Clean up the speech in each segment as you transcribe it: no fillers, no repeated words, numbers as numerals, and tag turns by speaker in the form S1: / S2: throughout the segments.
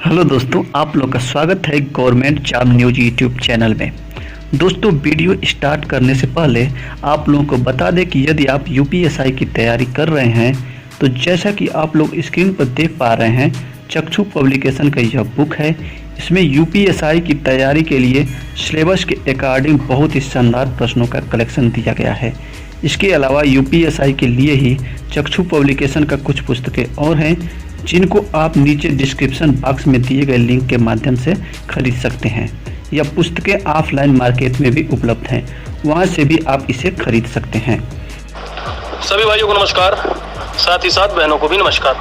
S1: Hello दोस्तों, आप लोग का स्वागत है government job news YouTube channel में। दोस्तों, वीडियो स्टार्ट करने से पहले आप लोगों को बता दें कि यदि आप यूपीएसआई की तैयारी कर रहे हैं तो जैसा कि आप लोग स्क्रीन पर देख पा रहे हैं, चक्षु पब्लिकेशन का यह बुक है। इसमें यूपीएसआई की तैयारी के लिए सिलेबस के अकॉर्डिंग बहुत ही शानदार प्रश्नों का कलेक्शन दिया गया है। इसके अलावा यूपीएसआई के लिए ही चक्षु पब्लिकेशन का कुछ पुस्तकें और हैं जिनको आप नीचे डिस्क्रिप्शन बॉक्स में दिए गए लिंक के माध्यम से खरीद सकते हैं। यह पुस्तकें ऑफलाइन मार्केट में भी उपलब्ध हैं, वहां से भी आप इसे खरीद सकते हैं।
S2: सभी भाइयों को नमस्कार, साथ ही साथ बहनों को भी नमस्कार।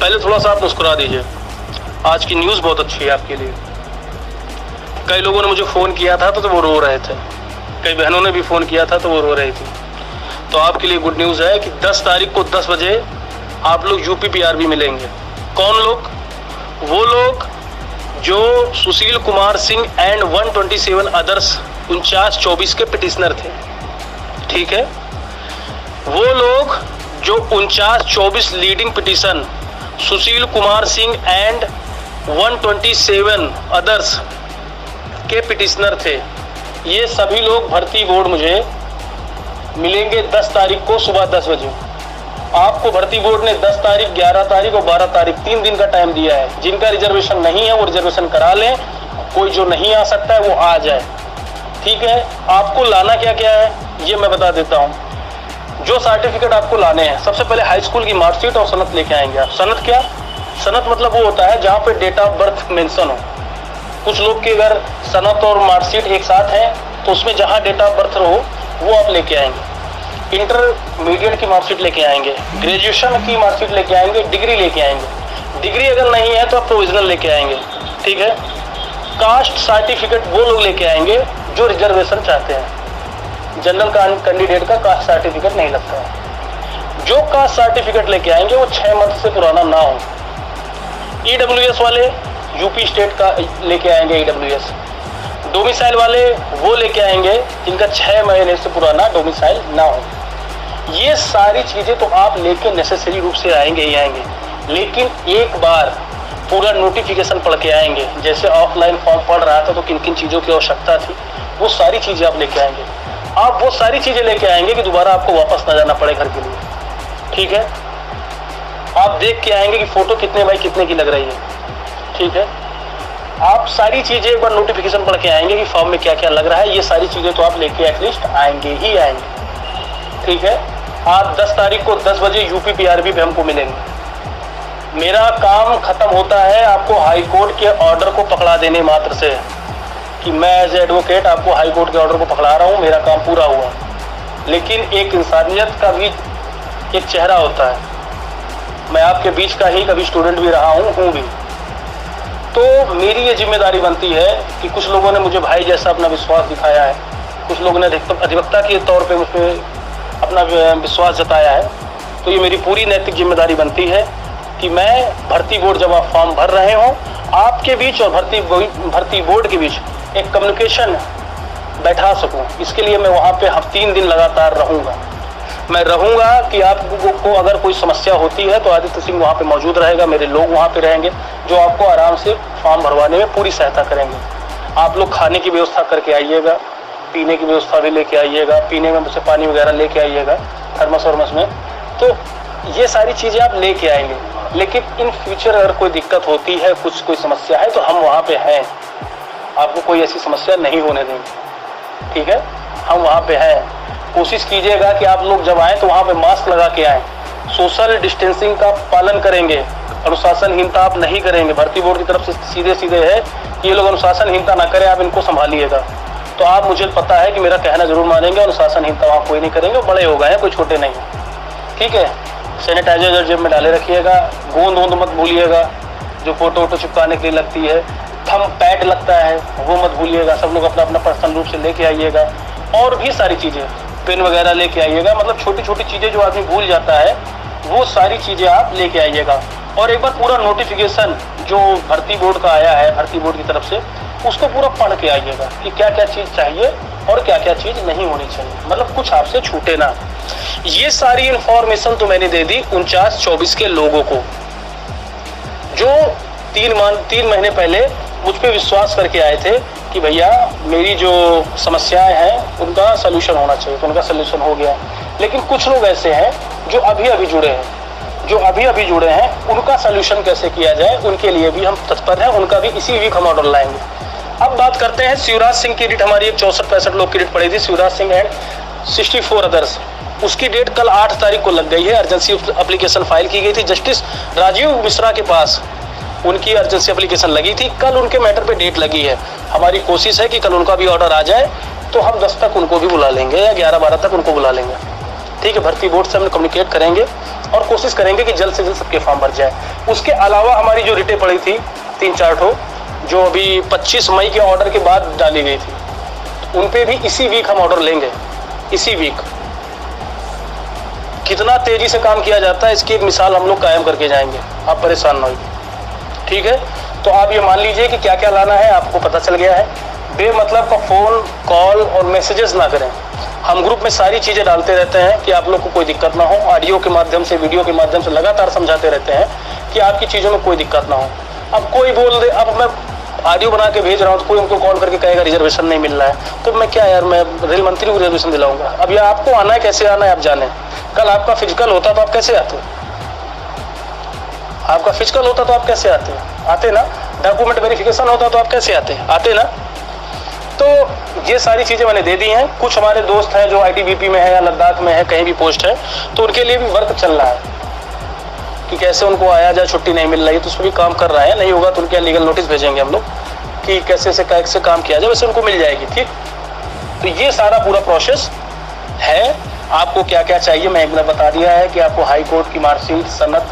S2: पहले थोड़ा सा आप मुस्कुरा दीजिए, आज की न्यूज़ बहुत अच्छी है आपके लिए। कई लोगों ने मुझे फ़ोन किया था तो वो रो रहे थे, कई बहनों ने भी फ़ोन किया था तो वो रो रही थी। तो आपके लिए गुड न्यूज़ है कि 10 तारीख को 10 बजे आप लोग यूपीपीआरबी मिलेंगे। कौन लोग? वो लोग जो सुशील कुमार सिंह एंड 127 अदर्स 49-24 के पिटिशनर थे, ठीक है। वो लोग जो 49-24 leading petition Sushil Kumar Singh and 127 others के पिटिशनर थे, ये सभी लोग भर्ती बोर्ड मुझे मिलेंगे 10 तारीख को सुबह 10 बजे। आपको भर्ती बोर्ड ने 10 तारीख, 11 तारीख और 12 तारीख 3 दिन का टाइम दिया है। जिनका रिजर्वेशन नहीं है वो रिजर्वेशन करा लें, कोई जो नहीं आ सकता है वो आ जाए, ठीक है। आपको लाना क्या क्या है ये मैं बता देता हूँ। जो सर्टिफिकेट आपको लाने हैं, सबसे पहले हाई स्कूल की मार्कशीट और सनद लेके आएंगे आप। सनद क्या? सनद मतलब वो होता है जहाँ पे डेट ऑफ बर्थ मेंशन हो। कुछ लोग की अगर सनद और मार्कशीट एक साथ है तो उसमें जहाँ डेट ऑफ बर्थ हो वो आप लेके आएंगे। इंटरमीडिएट की मार्कशीट लेके आएंगे, ग्रेजुएशन की मार्कशीट लेके आएंगे, डिग्री लेके आएंगे। डिग्री अगर नहीं है तो आप प्रोविजनल लेके आएंगे, ठीक है। कास्ट सर्टिफिकेट वो लोग लेके आएंगे जो रिजर्वेशन चाहते हैं। जनरल कैंडिडेट का कास्ट सर्टिफिकेट नहीं लगता है। जो कास्ट सर्टिफिकेट लेके आएंगे वो 6 मंथ से पुराना ना हो। ईडब्ल्यूएस वाले यूपी स्टेट का लेके आएंगे ईडब्ल्यूएस। डोमिसाइल वाले वो लेके आएंगे जिनका 6 महीने से पुराना डोमिसाइल ना हो। ये सारी चीज़ें तो आप लेके नेसेसरी रूप से आएंगे ही आएंगे, लेकिन एक बार पूरा नोटिफिकेशन पढ़ के आएंगे। जैसे ऑफलाइन फॉर्म पढ़ रहा था तो किन किन चीज़ों की आवश्यकता थी, वो सारी चीज़ें आप लेके आएंगे। आप वो सारी चीज़ें लेके आएंगे कि दोबारा आपको वापस ना जाना पड़े घर के लिए, ठीक है। आप देख के आएंगे कि फ़ोटो कितने बाई कितने की लग रही है, ठीक है। आप सारी चीज़ें एक बार नोटिफिकेशन पढ़ के आएंगे कि फॉर्म में क्या क्या लग रहा है। ये सारी चीज़ें तो आप लेके एटलीस्ट आएंगे ही आएंगे, ठीक है। आप 10 तारीख को 10 बजे यूपीपीआरबी पे हमको मिलेंगे। मेरा काम खत्म होता है आपको हाई कोर्ट के ऑर्डर को पकड़ा देने मात्र से, कि मैं एज एडवोकेट आपको हाई कोर्ट के ऑर्डर को पकड़ा रहा हूँ, मेरा काम पूरा हुआ। लेकिन एक इंसानियत का भी एक चेहरा होता है। मैं आपके बीच का ही कभी स्टूडेंट भी रहा हूँ भी। तो मेरी ये जिम्मेदारी बनती है कि कुछ लोगों ने मुझे भाई जैसा अपना विश्वास दिखाया है, कुछ लोगों ने अधिवक्ता के तौर पे मुझ पर अपना विश्वास जताया है। तो ये मेरी पूरी नैतिक जिम्मेदारी बनती है कि मैं भर्ती बोर्ड जब आप फॉर्म भर रहे हों, आपके बीच और भर्ती बोर्ड के बीच एक कम्युनिकेशन बैठा सकूं। इसके लिए मैं वहाँ पे 3 दिन लगातार रहूँगा। मैं रहूँगा कि आपको अगर कोई समस्या होती है तो आदित्य सिंह वहाँ पे मौजूद रहेगा, मेरे लोग वहाँ पे रहेंगे जो आपको आराम से फॉर्म भरवाने में पूरी सहायता करेंगे। आप लोग खाने की व्यवस्था करके आइएगा, पीने की व्यवस्था भी लेके आइएगा, पीने में मुझसे पानी वगैरह लेके आइएगा थर्मस वर्मस में। तो ये सारी चीज़ें आप लेके आएंगे। लेकिन इन फ्यूचर अगर कोई दिक्कत होती है, कोई समस्या है, तो हम वहाँ पे हैं, आपको कोई ऐसी समस्या नहीं होने देंगे, ठीक है। हम वहाँ पे हैं। कोशिश कीजिएगा कि आप लोग जब आएँ तो वहाँ पे मास्क लगा के आएँ, सोशल डिस्टेंसिंग का पालन करेंगे, अनुशासनहीनता आप नहीं करेंगे। भर्ती बोर्ड की तरफ से सीधे है कि ये लोग अनुशासनहीनता ना करें, आप इनको संभालिएगा। तो आप, मुझे पता है कि मेरा कहना जरूर मानेंगे, अनुशासनहीनता वहाँ कोई नहीं करेंगे, बड़े हो गए हैं, कोई छोटे नहीं, ठीक है। सैनिटाइजर जेब में डाले रखिएगा, गोंद मत भूलिएगा जो फोटो वोटो चिपकाने के लिए लगती है, थंब पैड लगता है वो मत भूलिएगा। सब लोग अपना अपना पर्सनल रूप से लेके आइएगा। और भी सारी चीज़ें, पेन वगैरह लेके आइएगा। मतलब छोटी छोटी चीज़ें जो आदमी भूल जाता है वो सारी चीज़ें आप लेके आइएगा। और एक बार पूरा नोटिफिकेशन जो भर्ती बोर्ड का आया है, भर्ती बोर्ड की तरफ से, उसको पूरा पढ़ के आइएगा कि क्या क्या चीज़ चाहिए और क्या क्या चीज़ नहीं होनी चाहिए, मतलब कुछ आपसे छूटे ना। ये सारी इन्फॉर्मेशन तो मैंने दे दी 49-24 के लोगों को। जो 3 महीने पहले मुझ पे विश्वास करके आए थे कि भैया मेरी जो समस्याएं हैं उनका सलूशन होना चाहिए, तो उनका सलूशन हो गया। लेकिन कुछ लोग ऐसे हैं जो अभी अभी जुड़े हैं, उनका सलूशन कैसे किया जाए उनके लिए भी हम तत्पर हैं, उनका भी इसी वीक हम ऑर्डर लाएंगे। अब बात करते हैं शिवराज सिंह की डेट। हमारी एक 64-65 लोग की डेट पड़ी थी, शिवराज सिंह एंड 64 अदर्स। उसकी डेट कल 8 तारीख को लग गई है। अर्जेंसी एप्लीकेशन फाइल की गई थी जस्टिस राजीव मिश्रा के पास, उनकी अर्जेंसी एप्लीकेशन लगी थी। कल उनके मैटर पे डेट लगी है। हमारी कोशिश है कि कल उनका भी ऑर्डर आ जाए तो हम 10 तक उनको भी बुला लेंगे या 11-12 तक उनको बुला लेंगे। ठीक है, भर्ती बोर्ड से हम कम्युनिकेट करेंगे और कोशिश करेंगे कि जल्द से जल्द सबके फॉर्म भर जाए। उसके अलावा हमारी जो रिटें पड़ी थी 3-4 ठो, जो अभी 25 मई के ऑर्डर के बाद डाली गई थी, उन पे भी इसी वीक हम ऑर्डर लेंगे। इसी वीक कितना तेजी से काम किया जाता है इसकी एक मिसाल हम लोग कायम करके जाएंगे, आप परेशान ना होइए। ठीक है, तो आप ये मान लीजिए कि क्या क्या लाना है आपको पता चल गया है। बेमतलब का फ़ोन कॉल और मैसेजेस ना करें। हम ग्रुप में सारी चीज़ें डालते रहते हैं कि आप लोग को कोई दिक्कत ना हो। ऑडियो के माध्यम से, वीडियो के माध्यम से लगातार समझाते रहते हैं कि आपकी चीज़ों में कोई दिक्कत ना हो। अब कोई बोल दे, अब मैं ऑडियो बना के भेज रहा हूँ तो कोई उनको कॉल करके कहेगा रिजर्वेशन नहीं मिल रहा है, तो मैं क्या यार, मैं रेल मंत्री को रिजर्वेशन दिलाऊंगा। अब ये आपको आना है, कैसे आना है आप जाने। कल आपका फिजिकल होता तो आप कैसे आते? आपका फिजिकल होता तो आप कैसे आते ना। डॉक्यूमेंट वेरिफिकेशन होता तो आप कैसे आते ना। तो ये सारी चीज़ें मैंने दे दी हैं। कुछ हमारे दोस्त हैं जो ITBP में है या लद्दाख में है, कहीं भी पोस्ट है, तो उनके लिए भी वर्क चल रहा है कि कैसे उनको आया जाए, छुट्टी नहीं मिल रही है तो उस पर भी काम कर रहा है। नहीं होगा तो उनके लीगल नोटिस भेजेंगे हम लोग कि कैसे से काम किया जाए, वैसे उनको मिल जाएगी। ठीक, तो ये सारा पूरा प्रोसेस है। आपको क्या क्या चाहिए मैंने बता दिया है कि आपको हाई कोर्ट की मार्कशीट, सनद,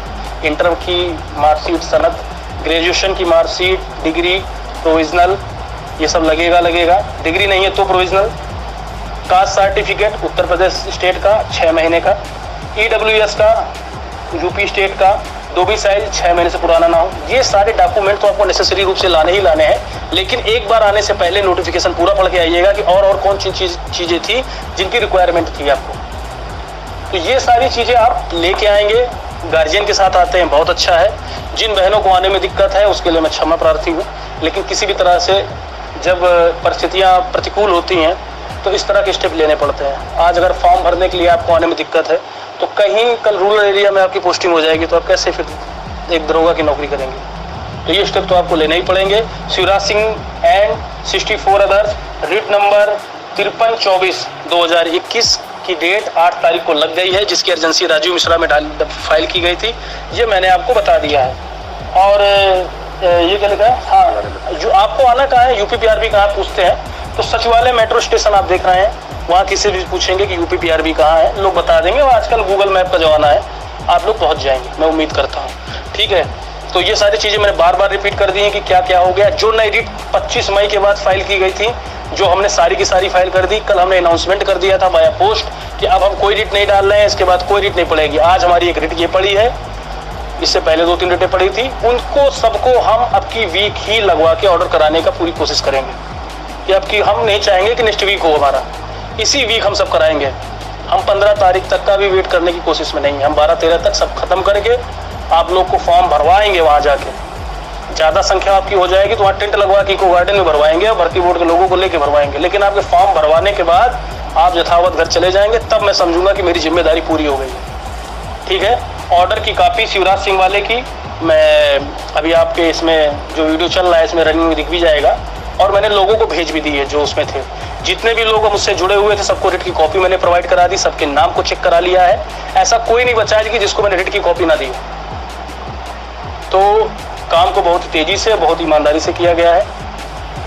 S2: इंटर की मार्कशीट, सनद, ग्रेजुएशन की मार्कशीट, डिग्री, प्रोविजनल, ये सब लगेगा। डिग्री नहीं है तो provisional, caste certificate Uttar Pradesh state का 6 महीने का, EWS का यूपी स्टेट का, डोमिसाइल 6 महीने से पुराना ना हो। ये सारे डॉक्यूमेंट तो आपको नेसेसरी रूप से लाने ही लाने हैं। लेकिन एक बार आने से पहले नोटिफिकेशन पूरा पढ़ के आइएगा कि और कौन सी चीज़ें थी जिनकी रिक्वायरमेंट थी आपको। तो ये सारी चीज़ें आप लेके आएंगे। गार्जियन के साथ आते हैं, बहुत अच्छा है। जिन बहनों को आने में दिक्कत है उसके लिए मैं क्षमा प्रार्थी हूँ। लेकिन किसी भी तरह से जब परिस्थितियाँ प्रतिकूल होती हैं तो इस तरह के स्टेप लेने पड़ते हैं। आज अगर फॉर्म भरने के लिए आपको आने में दिक्कत है तो कहीं कल रूरल एरिया में आपकी पोस्टिंग हो जाएगी तो आप कैसे फिर एक दरोगा की नौकरी करेंगे। तो ये स्टेप तो आपको लेने ही पड़ेंगे। Shivraj Singh and 64 others, writ number 5324/2021 की डेट 8 तारीख को लग गई है, जिसकी अर्जेंसी राजीव मिश्रा में फाइल की गई थी। ये मैंने आपको बता दिया है। और ये क्या लिखा है, हाँ, जो आपको आना कहाँ है, UP-PRB कहाँ पूछते हैं तो सचिवालय मेट्रो स्टेशन आप देख रहे हैं, वहाँ किसी भी पूछेंगे कि UP-PRB कहाँ है, लोग बता देंगे। और आजकल गूगल मैप का ज़माना है, आप लोग पहुँच जाएंगे, मैं उम्मीद करता हूँ। ठीक है, तो ये सारी चीज़ें मैंने बार बार रिपीट कर दी हैं कि क्या क्या हो गया। जो नई रिट 25 मई के बाद फाइल की गई थी, जो हमने सारी की सारी फाइल कर दी। कल हमने अनाउंसमेंट कर दिया था बाया पोस्ट कि अब हम कोई रिट नहीं डाल रहे हैं, इसके बाद कोई रिट नहीं पड़ेगी। आज हमारी एक रिट ये पड़ी है, इससे पहले 2-3 रिटें पड़ी थी, उनको सबको हम अब की वीक ही लगवा के ऑर्डर कराने का पूरी कोशिश करेंगे। कि अब की हम नहीं चाहेंगे कि नेक्स्ट वीक हो हमारा, इसी वीक हम सब कराएंगे। हम 15 तारीख तक का भी वेट करने की कोशिश में नहीं है। हम 12-13 तक सब खत्म करके आप लोग को फॉर्म भरवाएंगे। वहाँ जाके ज़्यादा संख्या आपकी हो जाएगी तो वहाँ टेंट लगवा के इको गार्डन में भरवाएंगे और भर्ती बोर्ड के लोगों को लेके भरवाएंगे। लेकिन आपके फॉर्म भरवाने के बाद आप यथावत घर चले जाएंगे, तब मैं समझूंगा कि मेरी जिम्मेदारी पूरी हो गई है। ठीक है, ऑर्डर की कॉपी शिवराज सिंह वाले की मैं अभी आपके इसमें जो वीडियो चल रहा है इसमें रनिंग में दिख भी जाएगा, और मैंने लोगों को भेज भी दी है जो उसमें थे। जितने भी लोग मुझसे जुड़े हुए थे सबको रिट की कॉपी मैंने प्रोवाइड करा दी, सबके नाम को चेक करा लिया है। ऐसा कोई नहीं बचा है कि जिसको मैंने रिट की कॉपी ना दी। तो काम को बहुत तेजी से, बहुत ईमानदारी से किया गया है।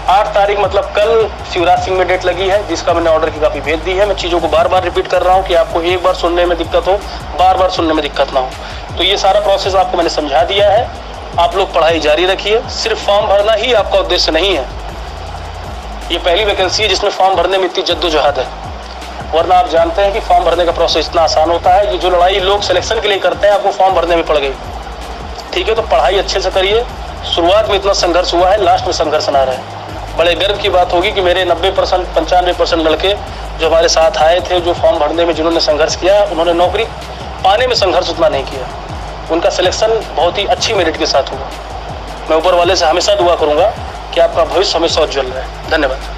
S2: 8 तारीख मतलब कल शिवराज सिंह में डेट लगी है, जिसका मैंने ऑर्डर की कॉपी भेज दी है। मैं चीज़ों को बार बार रिपीट कर रहा हूँ कि आपको एक बार सुनने में दिक्कत हो, बार बार सुनने में दिक्कत ना हो। तो ये सारा प्रोसेस आपको मैंने समझा दिया है। आप लोग पढ़ाई जारी रखिए। सिर्फ फॉर्म भरना ही आपका उद्देश्य नहीं है। ये पहली वैकेंसी है जिसमें फॉर्म भरने में इतनी जद्दोजहद है, वरना आप जानते हैं कि फॉर्म भरने का प्रोसेस इतना आसान होता है। ये जो लड़ाई लोग सिलेक्शन के लिए करते हैं, आपको फॉर्म भरने में पड़ गई। ठीक है, तो पढ़ाई अच्छे से करिए। शुरुआत में इतना संघर्ष हुआ है, लास्ट में संघर्ष ना रहे। बड़े गर्व की बात होगी कि मेरे 90% 95% लड़के जो हमारे साथ आए थे, जो फॉर्म भरने में जिन्होंने संघर्ष किया, उन्होंने नौकरी पाने में संघर्ष उतना नहीं किया। उनका सिलेक्शन बहुत ही अच्छी मेरिट के साथ हुआ। मैं ऊपर वाले से हमेशा दुआ करूंगा कि आपका भविष्य हमेशा उज्जवल रहे। धन्यवाद।